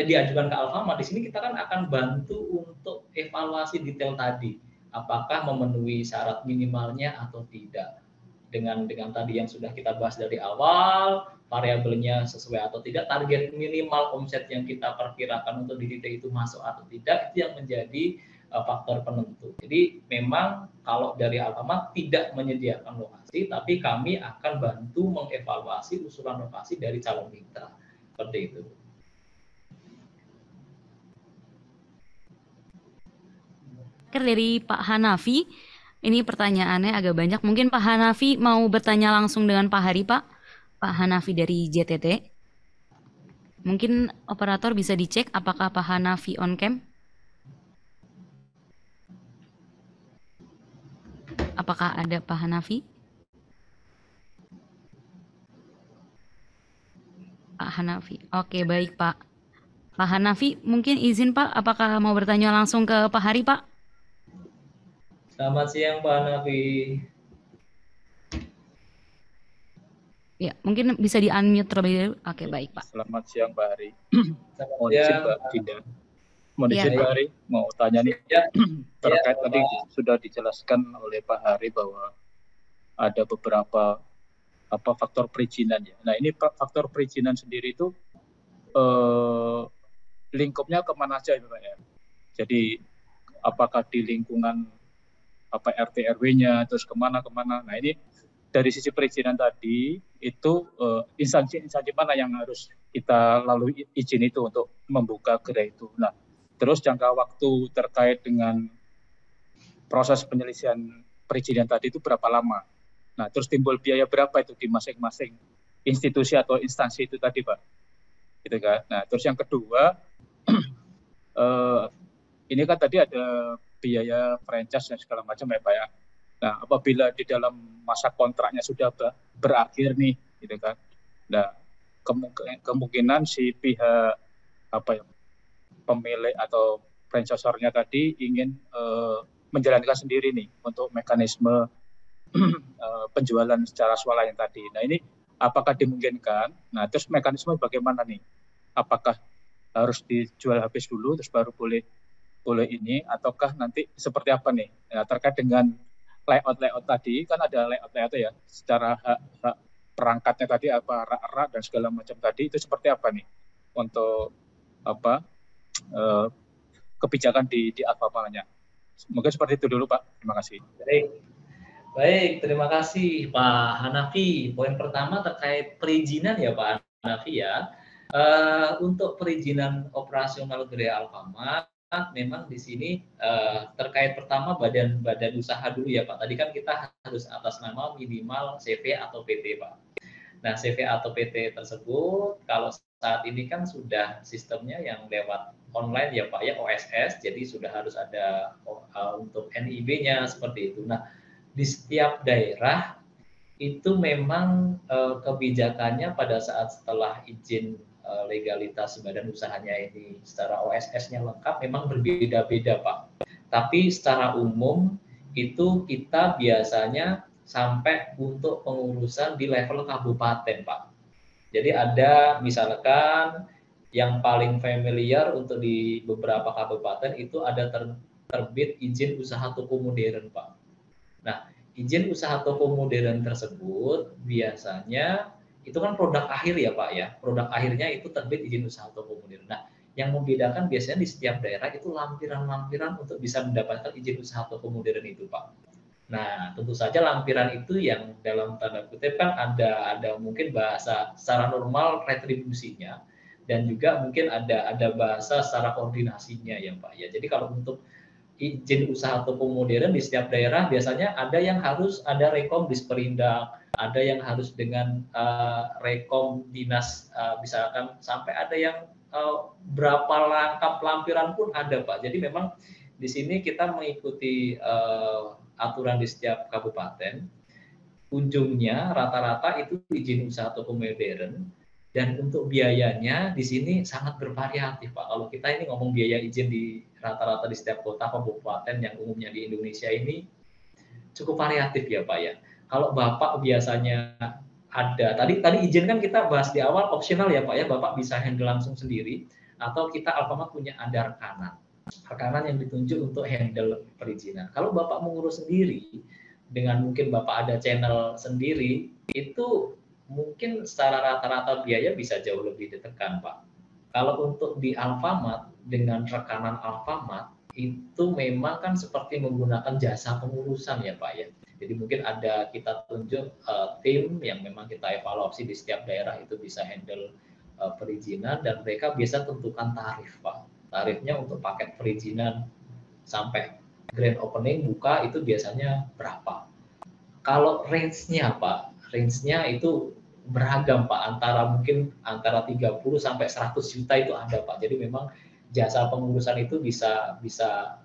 diajukan ke Alfamart, di sini kita kan akan bantu untuk evaluasi detail tadi, apakah memenuhi syarat minimalnya atau tidak. Dengan tadi yang sudah kita bahas dari awal, variabelnya sesuai atau tidak, target minimal omset yang kita perkirakan untuk di titik itu masuk atau tidak, itu yang menjadi faktor penentu. Jadi memang kalau dari Alfamart tidak menyediakan lokasi, tapi kami akan bantu mengevaluasi usulan lokasi dari calon mitra. Seperti itu. Dari Pak Hanafi, ini pertanyaannya agak banyak. Mungkin Pak Hanafi mau bertanya langsung dengan Pak Hari, Pak. Pak Hanafi dari JTT. Mungkin operator bisa dicek apakah Pak Hanafi on cam? Apakah ada Pak Hanafi? Pak Hanafi. Oke, baik Pak. Pak Hanafi, mungkin izin Pak, apakah mau bertanya langsung ke Pak Hari, Pak? Selamat siang Pak Hanafi. Ya, mungkin bisa di-unmute terlebih dahulu. Oke, baik Pak. Selamat siang Pak Hari. Selamat siang Mbak Dinda. Mohon izin Pak Hari, mau tanya nih terkait tadi sudah dijelaskan oleh Pak Hari bahwa ada beberapa faktor perizinan ya. Nah ini faktor perizinan sendiri itu lingkupnya kemana aja Pak ya? Jadi apakah di lingkungan RT RW-nya terus kemana? Nah ini dari sisi perizinan tadi itu instansi mana yang harus kita lalui izin itu untuk membuka gerai itu. Nah terus jangka waktu terkait dengan proses penyelesaian perizinan tadi itu berapa lama? Nah, terus timbul biaya berapa itu di masing-masing institusi atau instansi itu tadi, Pak? Gitu kan. Nah, terus yang kedua, ini kan tadi ada biaya franchise dan segala macam ya, Pak ya. Nah, apabila di dalam masa kontraknya sudah berakhir nih, gitu kan. Nah, kemungkinan si pihak pemilik atau franchisor-nya tadi ingin menjalankan sendiri nih untuk mekanisme penjualan secara swalayan tadi. Nah ini apakah dimungkinkan? Nah terus mekanisme bagaimana nih? Apakah harus dijual habis dulu terus baru boleh ini ataukah nanti seperti apa nih? Nah, terkait dengan layout tadi kan ada layout ya secara hak perangkatnya tadi apa rak dan segala macam tadi itu seperti apa nih untuk kebijakan di Alfamart-nya. Mungkin seperti itu dulu Pak. Terima kasih. Baik, terima kasih Pak Hanafi. Poin pertama terkait perizinan ya Pak Hanafi ya. Untuk perizinan operasional gerai Alfamart, memang di sini terkait pertama badan usaha dulu ya Pak. Tadi kan kita harus atas nama minimal CV atau PT Pak. Nah, CV atau PT tersebut kalau saat ini kan sudah sistemnya yang lewat online ya Pak ya, OSS, jadi sudah harus ada untuk NIB-nya seperti itu. Nah, di setiap daerah itu memang kebijakannya pada saat setelah izin legalitas badan usahanya ini secara OSS-nya lengkap memang berbeda-beda Pak. Tapi secara umum itu kita biasanya sampai untuk pengurusan di level kabupaten Pak. Jadi ada misalkan yang paling familiar untuk di beberapa kabupaten itu ada terbit izin usaha toko modern Pak. Nah, izin usaha toko modern tersebut biasanya itu kan produk akhir ya Pak ya. Produk akhirnya itu terbit izin usaha toko modern. Nah, yang membedakan biasanya di setiap daerah itu lampiran-lampiran untuk bisa mendapatkan izin usaha toko modern itu Pak. Nah, tentu saja lampiran itu yang dalam tanda kutip kan ada mungkin bahasa secara normal retribusinya dan juga mungkin ada bahasa secara koordinasinya ya Pak ya. Jadi kalau untuk izin usaha toko modern di setiap daerah biasanya ada yang harus ada rekom disperindak, ada yang harus dengan rekom dinas misalkan sampai ada yang berapa rangkap lampiran pun ada Pak. Jadi memang di sini kita mengikuti aturan di setiap kabupaten. Ujungnya rata-rata itu izin usaha toko modern. Dan untuk biayanya di sini sangat bervariatif Pak. Kalau kita ini ngomong biaya izin di rata-rata di setiap kota kabupaten yang umumnya di Indonesia ini cukup variatif ya Pak ya. Kalau Bapak biasanya ada tadi izin kan kita bahas di awal opsional ya Pak ya. Bapak bisa handle langsung sendiri atau kita Alfamart punya ada rekanan yang ditunjuk untuk handle perizinan. Kalau Bapak mengurus sendiri dengan mungkin Bapak ada channel sendiri itu mungkin secara rata-rata biaya bisa jauh lebih ditekan Pak. Kalau untuk di Alfamart dengan rekanan Alfamart itu memang kan seperti menggunakan jasa pengurusan ya Pak ya. Jadi mungkin ada kita tunjuk tim yang memang kita evaluasi di setiap daerah itu bisa handle perizinan dan mereka bisa tentukan tarif Pak. Tarifnya untuk paket perizinan sampai grand opening buka itu biasanya berapa. Kalau range-nya Pak, range-nya itu beragam Pak, antara 30 sampai 100 juta itu ada Pak. Jadi memang jasa pengurusan itu bisa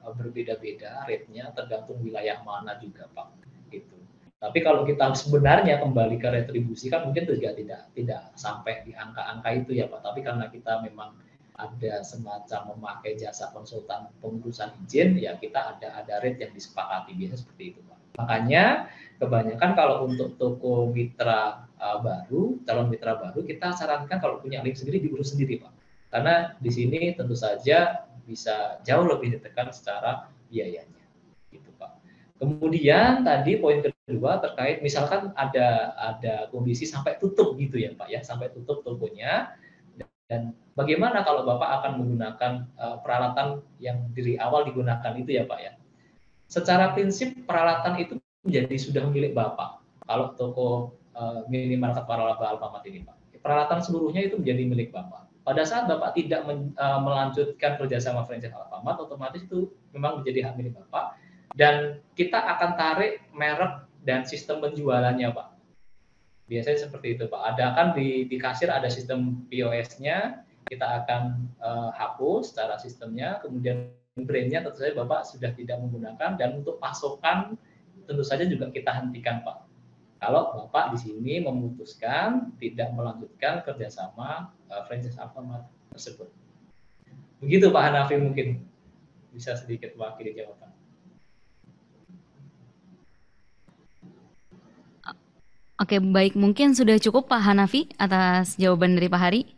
berbeda-beda rate-nya tergantung wilayah mana juga Pak. Gitu. Tapi kalau kita sebenarnya kembali ke retribusi kan mungkin juga tidak sampai di angka-angka itu ya Pak. Tapi karena kita memang ada semacam memakai jasa konsultan pengurusan izin, ya kita ada rate yang disepakati biasanya seperti itu Pak. Makanya kebanyakan kalau untuk toko mitra baru, calon mitra baru, kita sarankan kalau punya link sendiri diurus sendiri Pak. Karena di sini tentu saja bisa jauh lebih ditekan secara biayanya. Gitu Pak. Kemudian tadi poin kedua terkait misalkan ada kondisi sampai tutup gitu ya Pak ya, sampai tutup tokonya. Dan bagaimana kalau Bapak akan menggunakan peralatan yang dari awal digunakan itu ya Pak ya. Secara prinsip peralatan itu menjadi sudah milik Bapak. Kalau toko minimarket waralaba Alfamart ini Pak. Peralatan seluruhnya itu menjadi milik Bapak. Pada saat Bapak tidak melanjutkan kerjasama franchise Alfamart, otomatis itu memang menjadi hak milik Bapak. Dan kita akan tarik merek dan sistem penjualannya Pak. Biasanya seperti itu Pak. Ada kan di kasir ada sistem POS-nya, kita akan hapus secara sistemnya, kemudian brand-nya tentu saja Bapak sudah tidak menggunakan, dan untuk pasokan tentu saja juga kita hentikan Pak. Kalau Bapak di sini memutuskan tidak melanjutkan kerjasama franchise Alfamart tersebut. Begitu Pak Hanafi, mungkin bisa sedikit mewakili jawaban. Oke, baik. Mungkin sudah cukup Pak Hanafi atas jawaban dari Pak Hari?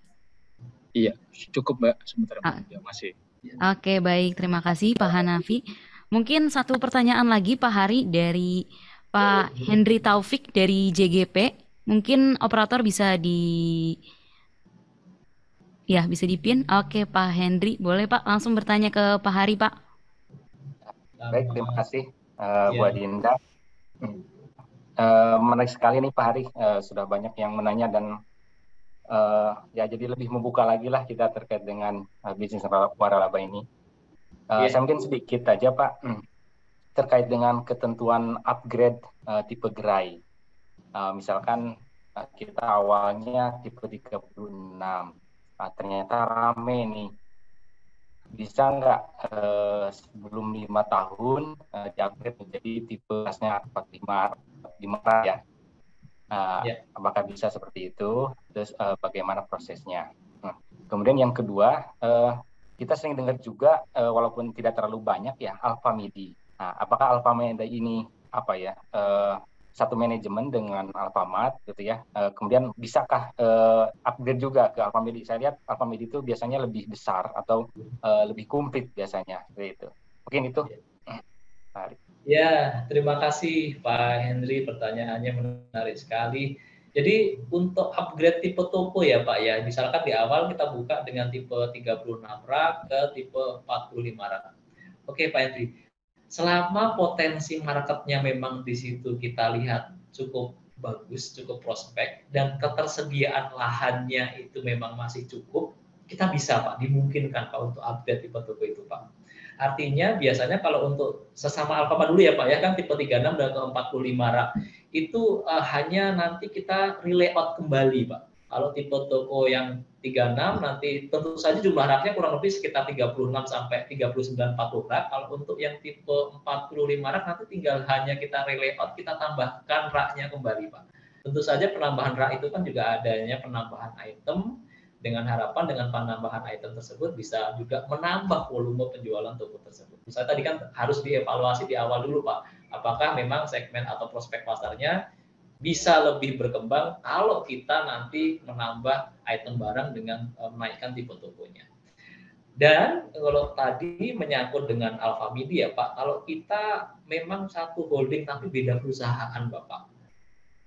Iya, cukup Mbak. Sebentar ya, masih. Oke, baik. Terima kasih Pak Hanafi. Mungkin satu pertanyaan lagi Pak Hari dari Pak Hendri Taufik dari JGP. Mungkin operator bisa bisa dipin. Oke Pak Hendri, boleh Pak langsung bertanya ke Pak Hari Pak. Baik, terima kasih Bu Ya. Adinda. Menarik sekali nih Pak Hari, sudah banyak yang menanya dan ya jadi lebih membuka lagi lah kita terkait dengan bisnis waralaba ini. Saya mungkin sedikit aja Pak, terkait dengan ketentuan upgrade tipe gerai. Misalkan kita awalnya tipe 36, ternyata rame nih. Bisa nggak sebelum 5 tahun di-upgrade menjadi tipe kelasnya 45 ya? Apakah bisa seperti itu? Terus bagaimana prosesnya? Kemudian yang kedua, kita sering dengar juga walaupun tidak terlalu banyak ya, Alfamidi. Nah, apakah Alfamidi ini apa ya? Satu manajemen dengan Alfamart gitu ya. Kemudian bisakah upgrade juga ke Alfamidi? Saya lihat Alfamidi itu biasanya lebih besar atau lebih komplit biasanya gitu. Mungkin itu. Ya, terima kasih Pak Henry, pertanyaannya menarik sekali. Jadi untuk upgrade tipe toko ya Pak ya, misalkan di awal kita buka dengan tipe 36 rak ke tipe 45 rak. Oke Pak Henry, selama potensi marketnya memang di situ kita lihat cukup bagus, cukup prospek, dan ketersediaan lahannya itu memang masih cukup, kita bisa Pak, dimungkinkan Pak untuk upgrade tipe toko itu Pak. Artinya biasanya kalau untuk sesama Alfamart dulu ya Pak ya, kan tipe 36 dan ke 45 rak itu hanya nanti kita relayout kembali Pak. Kalau tipe toko yang 36 nanti tentu saja jumlah raknya kurang lebih sekitar 36 sampai 39 40 rak. Kalau untuk yang tipe 45 rak nanti tinggal hanya kita relayout, kita tambahkan raknya kembali Pak. Tentu saja penambahan rak itu kan juga adanya penambahan item, dengan harapan dengan penambahan item tersebut bisa juga menambah volume penjualan toko tersebut. Misalnya tadi kan harus dievaluasi di awal dulu Pak, apakah memang segmen atau prospek pasarnya bisa lebih berkembang kalau kita nanti menambah item barang dengan menaikkan tipe tokonya. Dan kalau tadi menyangkut dengan Alfamidi ya Pak, kalau kita memang satu holding tapi beda perusahaan Bapak.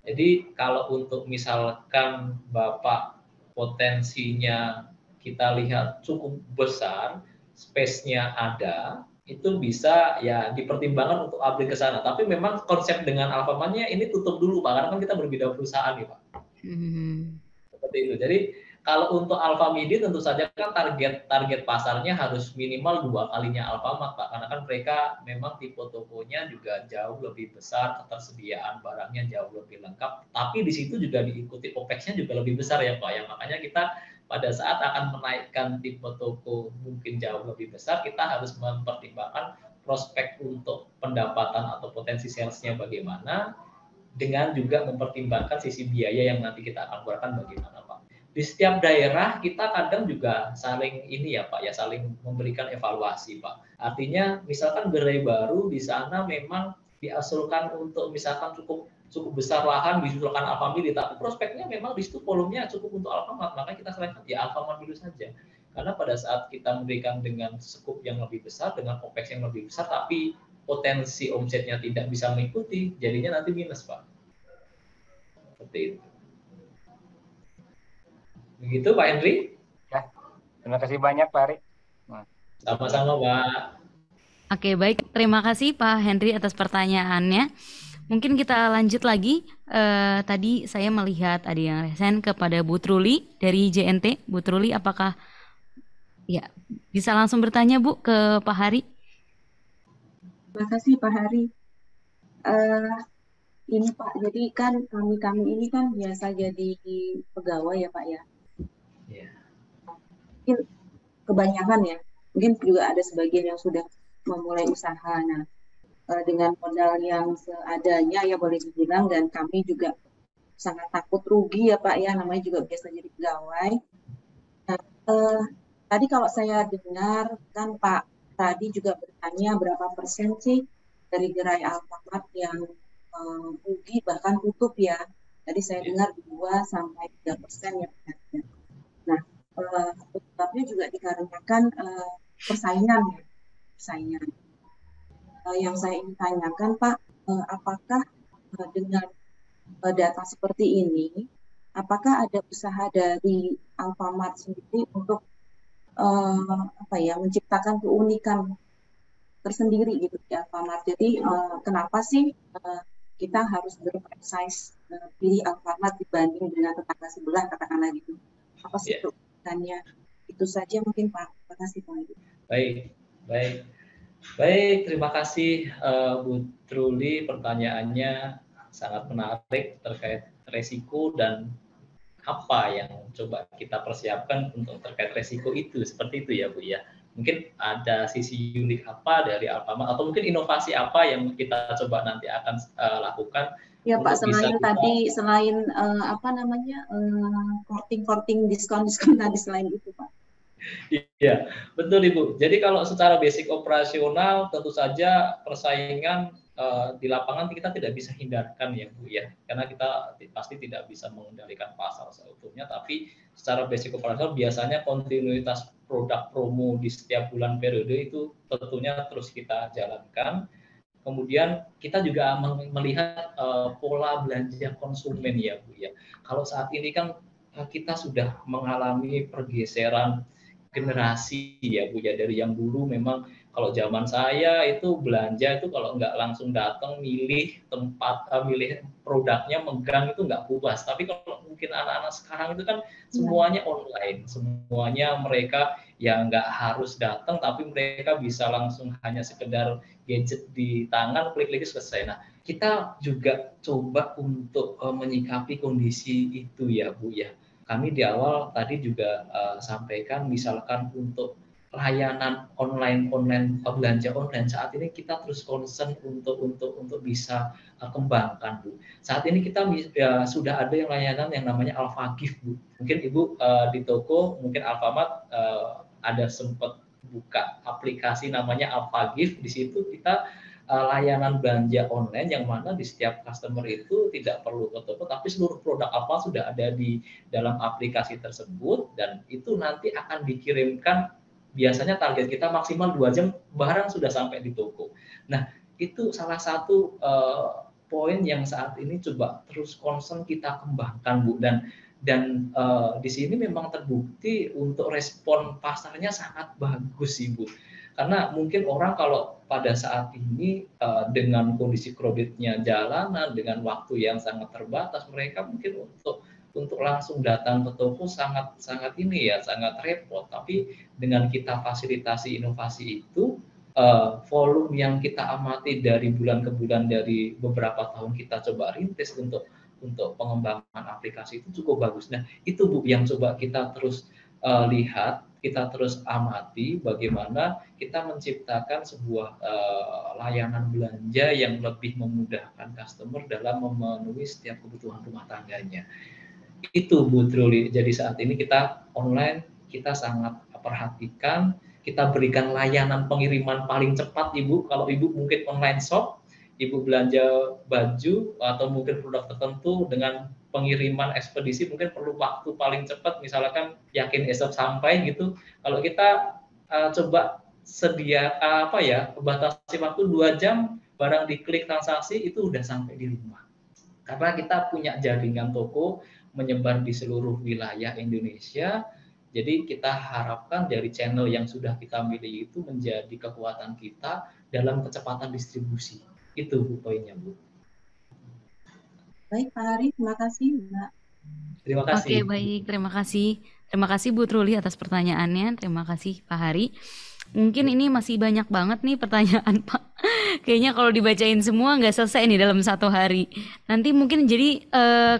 Jadi kalau untuk misalkan Bapak potensinya kita lihat cukup besar, space-nya ada, itu bisa ya dipertimbangkan untuk upgrade ke sana. Tapi memang konsep dengan Alfamart-nya ini tutup dulu Pak, karena kan kita berbeda perusahaan nih Pak. Seperti itu. Jadi kalau untuk Alfamidi tentu saja kan target pasarnya harus minimal 2 kalinya Alfamart Pak, karena kan mereka memang tipe tokonya juga jauh lebih besar, ketersediaan barangnya jauh lebih lengkap, tapi di situ juga diikuti OPEX-nya juga lebih besar ya Pak, ya makanya kita pada saat akan menaikkan tipe toko mungkin jauh lebih besar, kita harus mempertimbangkan prospek untuk pendapatan atau potensi sales-nya bagaimana, dengan juga mempertimbangkan sisi biaya yang nanti kita akan keluarkan bagaimana Pak. Di setiap daerah kita kadang juga saling ini ya Pak ya, saling memberikan evaluasi Pak. Artinya misalkan gerai baru di sana memang diusulkan untuk misalkan cukup besar lahan, diusulkan Alfamart, tapi prospeknya memang di situ volumenya cukup untuk Alfamart, maka kita sarankan ya Alfamart dulu saja. Karena pada saat kita memberikan dengan skup yang lebih besar, dengan OPEX yang lebih besar, tapi potensi omsetnya tidak bisa mengikuti, jadinya nanti minus Pak. Seperti itu. Begitu Pak Henry? Ya, terima kasih banyak Pak Ari. Sama-sama Pak. Oke, baik. Terima kasih Pak Henry atas pertanyaannya. Mungkin kita lanjut lagi. Tadi saya melihat ada yang resen kepada Bu Truli dari JNT. Bu Truli, apakah ya bisa langsung bertanya Bu ke Pak Hari? Terima kasih Pak Hari. Ini Pak, jadi kan kami ini kan biasa jadi pegawai ya Pak ya. Mungkin kebanyakan ya, mungkin juga ada sebagian yang sudah memulai usaha. Nah, dengan modal yang seadanya ya boleh dibilang, dan kami juga sangat takut rugi ya Pak ya, namanya juga biasa jadi pegawai. Nah, tadi kalau saya dengar kan Pak tadi juga bertanya berapa persen sih dari gerai Alfamart yang rugi bahkan tutup ya. Tadi saya dengar 2-3% ya Pak. Nah, sebabnya juga dikarenakan persaingan. Yang saya ingin tanyakan Pak, apakah dengan data seperti ini, apakah ada usaha dari Alfamart sendiri untuk menciptakan keunikan tersendiri gitu di Alfamart. Jadi kenapa sih kita harus berfranchise pilih Alfamart dibanding dengan tetangga sebelah katakanlah gitu? Apa sih keunikannya? Itu saja mungkin Pak. Terima kasih Pak. Baik, terima kasih Bu Truli, pertanyaannya sangat menarik terkait resiko dan apa yang coba kita persiapkan untuk terkait resiko itu, seperti itu ya Bu ya. Mungkin ada sisi unik apa dari Alfamart atau mungkin inovasi apa yang kita coba nanti akan lakukan. Ya Pak, selain tadi, selain apa namanya, korting diskon tadi, selain itu Pak. Iya, betul Ibu. Jadi kalau secara basic operasional tentu saja persaingan di lapangan kita tidak bisa hindarkan ya Bu ya. Karena kita pasti tidak bisa mengendalikan pasar seutuhnya, tapi secara basic operasional biasanya kontinuitas produk promo di setiap bulan periode itu tentunya terus kita jalankan. Kemudian kita juga melihat pola belanja konsumen ya Bu ya. Kalau saat ini kan kita sudah mengalami pergeseran generasi ya Bu ya, dari yang dulu memang kalau zaman saya itu belanja itu kalau nggak langsung datang milih tempat, milih produknya megang itu nggak puas. Tapi kalau mungkin anak-anak sekarang itu kan semuanya online, semuanya mereka yang nggak harus datang, tapi mereka bisa langsung hanya sekedar gadget di tangan, klik-klik selesai. Nah, kita juga coba untuk menyikapi kondisi itu ya Bu ya. Kami di awal tadi juga sampaikan misalkan untuk layanan online belanja online saat ini kita terus concern untuk bisa kembangkan Bu. Saat ini kita sudah ada yang layanan yang namanya Alfa Gift Bu. Mungkin Ibu di toko mungkin Alfamart ada sempat buka aplikasi namanya Alfa Gift. Di situ kita layanan belanja online yang mana di setiap customer itu tidak perlu ke toko, tapi seluruh produk apa sudah ada di dalam aplikasi tersebut, dan itu nanti akan dikirimkan, biasanya target kita maksimal 2 jam barang sudah sampai di toko. Nah, itu salah satu poin yang saat ini coba terus concern kita kembangkan Bu, dan di sini memang terbukti untuk respon pasarnya sangat bagus sih Bu. Karena mungkin orang kalau pada saat ini dengan kondisi kreditnya jalanan, dengan waktu yang sangat terbatas, mereka mungkin untuk langsung datang ke toko sangat ini ya, sangat repot. Tapi dengan kita fasilitasi inovasi itu, volume yang kita amati dari bulan ke bulan, dari beberapa tahun kita coba rintis untuk pengembangan aplikasi itu cukup bagus. Nah, itu Bu yang coba kita terus lihat, kita terus amati bagaimana kita menciptakan sebuah layanan belanja yang lebih memudahkan customer dalam memenuhi setiap kebutuhan rumah tangganya. Itu Bu Truli. Jadi saat ini kita online, kita sangat perhatikan, kita berikan layanan pengiriman paling cepat Ibu. Kalau Ibu mungkin online shop, Ibu belanja baju atau mungkin produk tertentu, dengan pengiriman ekspedisi mungkin perlu waktu paling cepat, misalkan yakin esok sampai gitu. Kalau kita coba batasi waktu 2 jam, barang diklik transaksi itu udah sampai di rumah. Karena kita punya jaringan toko menyebar di seluruh wilayah Indonesia. Jadi kita harapkan dari channel yang sudah kita miliki itu menjadi kekuatan kita dalam kecepatan distribusi. Itu Bu poinnya Bu. Baik Pak Hari, terima kasih Mbak. Terima kasih. Oke, baik, terima kasih. Terima kasih Bu Truli atas pertanyaannya. Terima kasih Pak Hari. Mungkin ini masih banyak banget nih pertanyaan Pak. Kayaknya kalau dibacain semua nggak selesai nih dalam 1 hari. Nanti mungkin jadi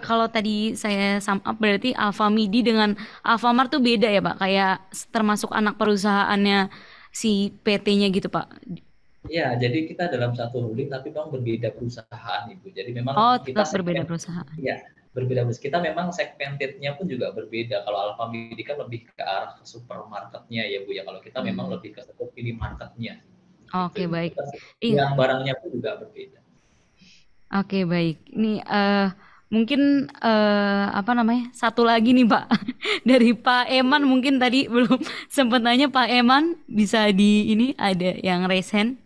kalau tadi saya sum up berarti Alfamidi dengan Alfamart tuh beda ya Pak? Kayak termasuk anak perusahaannya si PT-nya gitu Pak? Ya, jadi kita dalam satu holding tapi memang berbeda perusahaan Ibu. Jadi memang kita berbeda perusahaan. Iya, berbeda. Kita memang segmented-nya pun juga berbeda. Kalau Alfamidi kan lebih ke arah ke supermarketnya ya Bu ya. Kalau kita memang lebih ke pilih marketnya. Oke, baik. Yang barangnya pun juga berbeda. Oke, baik. Ini mungkin satu lagi nih Pak dari Pak Eman, mungkin tadi belum sempat nanya. Pak Eman bisa ini ada yang raise hand.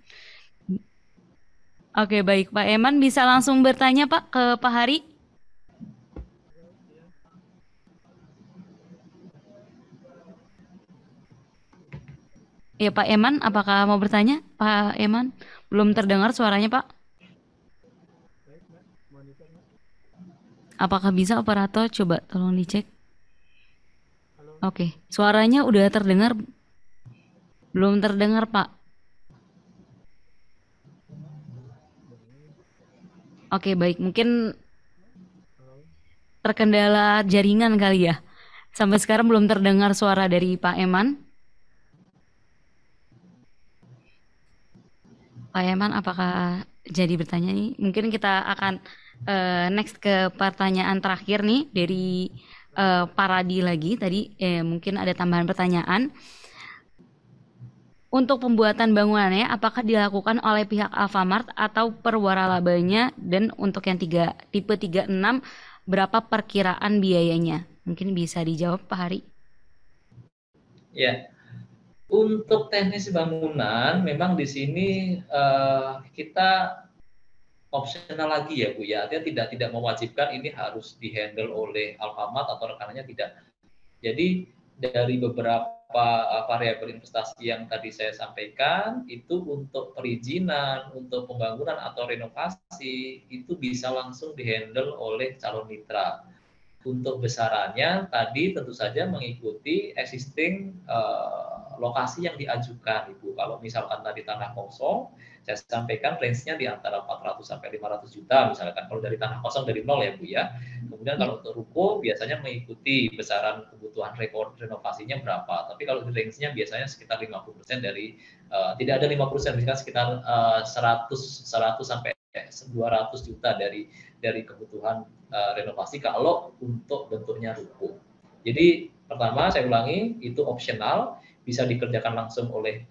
Oke, baik Pak Eman bisa langsung bertanya Pak ke Pak Hari. Ya Pak Eman, apakah mau bertanya? Pak Eman, belum terdengar suaranya Pak. Apakah bisa operator? Coba tolong dicek. Oke, suaranya udah terdengar? Belum terdengar Pak. Oke, baik. Mungkin terkendala jaringan kali ya. Sampai sekarang belum terdengar suara dari Pak Eman. Pak Eman, apakah jadi bertanya nih? Mungkin kita akan next ke pertanyaan terakhir nih dari Paradi lagi. Tadi mungkin ada tambahan pertanyaan. Untuk pembuatan bangunannya, apakah dilakukan oleh pihak Alfamart atau per waralabanya? Dan untuk yang tipe 36, berapa perkiraan biayanya? Mungkin bisa dijawab Pak Hari. Ya, untuk teknis bangunan memang di sini kita opsional lagi ya Bu ya, artinya tidak mewajibkan ini harus dihandle oleh Alfamart atau rekanannya, tidak. Jadi dari beberapa variabel investasi yang tadi saya sampaikan, itu untuk perizinan, untuk pembangunan atau renovasi, itu bisa langsung dihandle oleh calon mitra. Untuk besarannya tadi tentu saja mengikuti existing lokasi yang diajukan Ibu. Kalau misalkan tadi tanah kosong, saya sampaikan range-nya di antara 400 sampai 500 juta misalkan kalau dari tanah kosong dari nol ya Bu ya. Kemudian kalau untuk ruko biasanya mengikuti besaran kebutuhan renovasinya berapa. Tapi kalau di range-nya biasanya sekitar 50% dari tidak ada 50%, misalkan sekitar 100 sampai 200 juta dari kebutuhan renovasi kalau untuk bentuknya ruko. Jadi pertama saya ulangi, itu opsional, bisa dikerjakan langsung oleh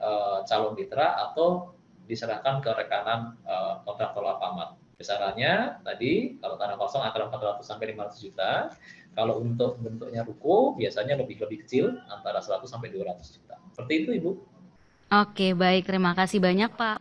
calon mitra atau diserahkan ke rekanan kontraktor Alfamart. Besarannya tadi kalau tanah kosong antara 400 sampai 500 juta, kalau untuk bentuknya ruko biasanya lebih kecil antara 100 sampai 200 juta. Seperti itu Ibu. Oke, baik. Terima kasih banyak Pak